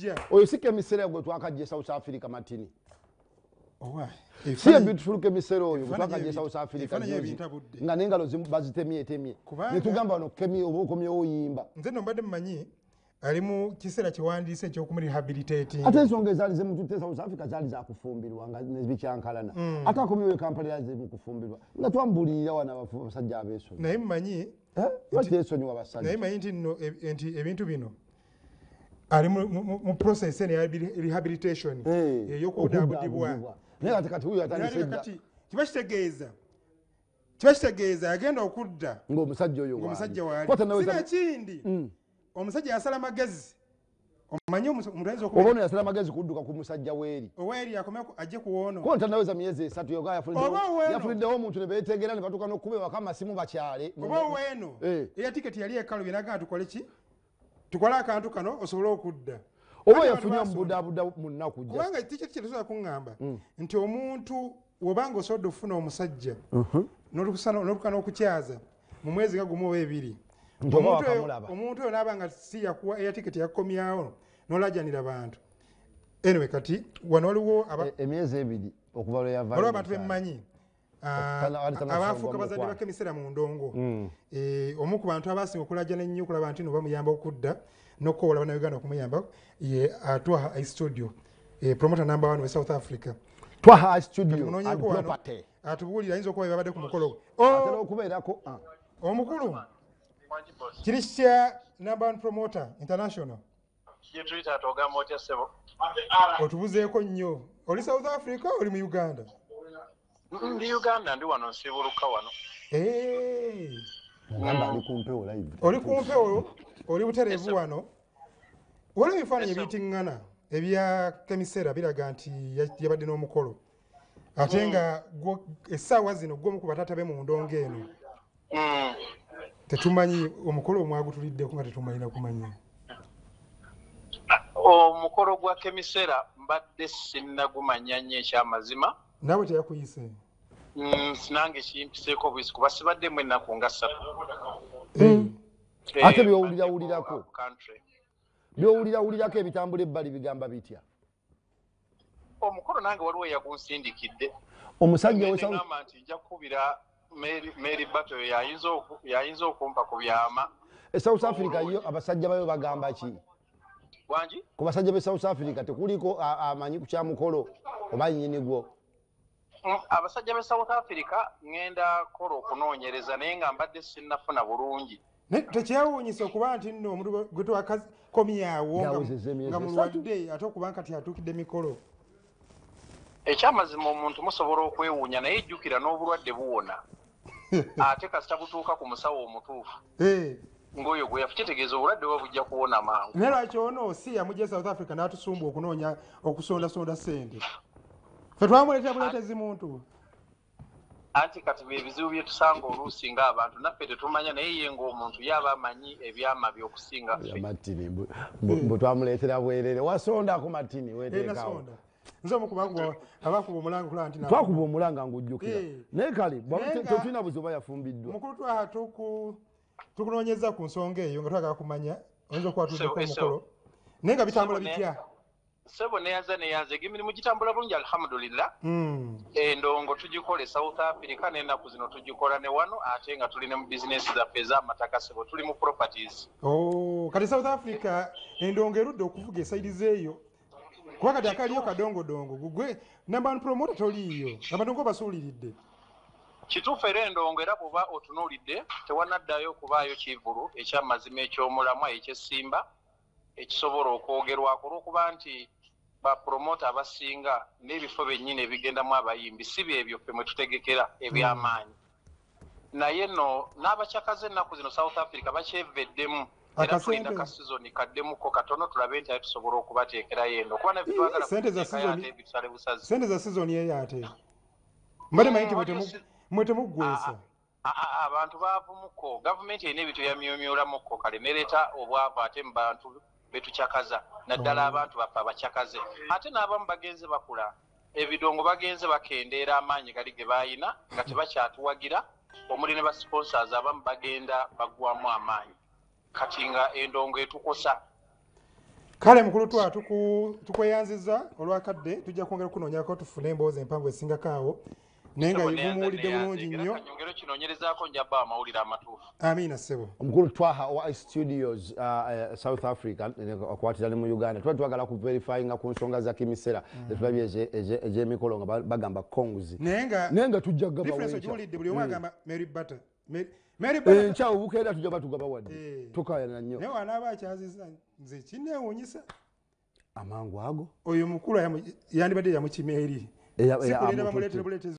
bujja oyo si kemisera gwe twakajje South Africa matini owa si beautiful kemisera oyo gwe twakajje South Africa nga n'engalo bazitemye ne tugamba no kemi obukomye oyimba nze no mbadde mmanyi ali mu kiseera kiwandiise ekyokumurehabilitating ate ensonga ezaali zemutute South Africa zaali zakufumbirwa nga nebikyankalana ate akomyewo Kampala yaali zemukufumbirwa nga twambulirira wana abasajja abeesonyi naye mmanyi bateesonyiwa basajja naye manyi nti ebintu bino ali mu process ya rehabilitation ey'okudabudibwa naye kati huyo atandise kiba kitegeeza agenda okudda ng'omusajja oyo waali kindi omusajja yasala magezi omanyi omulenzi oba ono yasala magezi kudduka ku musajja weeri akomeko ajje kuwoono ko ntannaweza myezi 3 yoga yafuliddewo omuntu ne beetegeera ne batuuka n'okkuba ewaka amasimu bakyale oba oweeno eya tiketi yali ekalu binaga tukole ki tukole akantu kano osobole okudda oba yafunye omubudaabuda mu nnaku kubanga tiketi kyetusobola kuŋŋamba nti omuntu wobanga osobodde okufuna omusajja n'olukuka n'okukyaza mu mwezi nga gumu oba ebiri omuntu oyo n'aba nga si yakuwa eya tiketi yakomyawo n'olajjanira bantu anyway kati wano waliwo emyezi ebiri okuva lwe yava waliwo abantu bemmanyi abaafuuka bazadde bakemisera mu ndongo omu ku bantu abasinga okulajjana ennyo okulaba nti no bamuyamba okudda n'okkowola bannayuganda okumuyamba ye Twaha Studio promoter number 1 we South Africa Twaha Studio and property atubuulira ayinza okuba babadde ku mukolo atera okubeerako omukulu kiri kya number 1 promoter international otubuzeeko nnyo oli South Africa oli mu Uganda ndi Uganda ndi wano nsibuluka wano oli kumpewo oli butereevu wano waliwo ebifaananyi ebitiŋŋana ebya kemisera biraga nti yabadde n'omukolo ate nga essaawa zino gwomu ku bataata be mu ndongo eno tetumanyi omukolo omwagutuliddeko nga tetumanyina kumanya omukolo gwa kemisera mbadde sinnagumanya nnyo ekyamazima naawe teyakuyise nange kimpiseeko bwisi kuba sibaddemu ennaku nga 3 ate byowulirawulirako byowulirawulirako ebitambula ebbali bigamba bitya omukolo nange waliwo yagunsindikidde omusajja wegamba nti nja kukubira Mary Bato yayinza okumpa ku byama South Africa yo abasajja bayo bagamba ki wangi ku basajja be South Africa tekuliko amanyi ku kyamukolo oba nnyini gwo abasajja be South Africa ngenda kola okunoonyereza naye nga mbadde sinnafuna bulungi tekyewuunyisa okuba nti nno omuntu gwe twakakomyawo nga mulwadde ate okuba nkati atuukidde emikolo ekyamazima omuntu musobola okwewuunya naye ejjukira n'obulwadde buwona ate kasita butuuka ku musawo omutuufu ng'oyo gwe yafu kitegeeza obulwadde bwe bujja kuwona mangu naye lwaki ono si yamujja South Africa n'atusumba okunoonya okusondasonda ssente fe twamuleetera buleetezi muntu anti kati ebizibu bye tusanga oluusi ng'abantu naffe tetumanya naye ye ng'omuntu yaba amanyi ebyama by'okusinga matini bwe twamuleetera bwerere wasondako matini weteekawo nze omukuba abakuba omulanga kulaba nti twakuba omulanga ng'ojjukira naye kale tetulina buzibu yafumbiddwa mukulu twaha tukunoonyeza ku nsonga eyo nga twagala kumanya oyinza okuba tuddeko omukolo naye nga bitambula bitya sebo neyanze emirimu gitambula bulungi alhamdulillah endongo tugikole South Africa n'ennaku zino tugikola ne wano ate nga tuli ne mu bizinesi zaffe ez'amataka sebo tuli mu properties kati South Africa endongo erudde okuvuga esaidize eyo kuba kati akaliyo kadongodongo gugwe namba promoter toliiyo abadongo basuuliridde kituufu era endongo era bw'oba otunuulidde tewanaddayo okubaayo kivulu ekyamazima eky'omulamwa eky'essimba ekisobola okwogerwako olw'okuba nti bapromota abasinga n'ebifo bennyini ebigendamu abayimbi si byebyo ffe mwe tutegekera eby'amaanyi naye nno n'abakyakaze ennaku zino South Africa bakyeveddemu era tulinda ka sizoni kaddemuko katono tulabe nti tusobola okubateekerayo eno kuba nabyo twagala ebitale busazi sente za sizoni eyo ate mbadde manyi nti mwe temuggwesa abantu baavumuko gavumenti erina ebintu byamyomyolamuko kale nereeta obwavu ate mu bantu betukyakaza naddala abantu baffe abakyakaze ate n'abamu bagenze bakula ebidongo bagenze bakendeera amaanyi gali ge baayina nga tebakyatuwagira omuli ne ba sponsors abamu bagenda baggwamu amaanyi kati nga endongo etukosa kale mukulu tukweyanziza olwakadde tujja kwongera okunoonyako tufune emboozi empanvu esingakaawo naye nga mumuwulidde bulungi nnyo amiina ssebo omukulu twaha wa studios south africa akwatira ne mu uganda tuba twagala kuverifyinga ku nsonga za kimisera zetulabye egy'emikolo nga bagamba konguzi naye nga tujja gabagiwulidde buli omu agamba mary butter enkya obukeera tujja batugaba wadde tukayana nnyo naye wanaaba akyaziza nze kinneewuunyisa amangu ago oyo mukulu yandibadde yamukima eri sikulenda bamuleetere buleetezi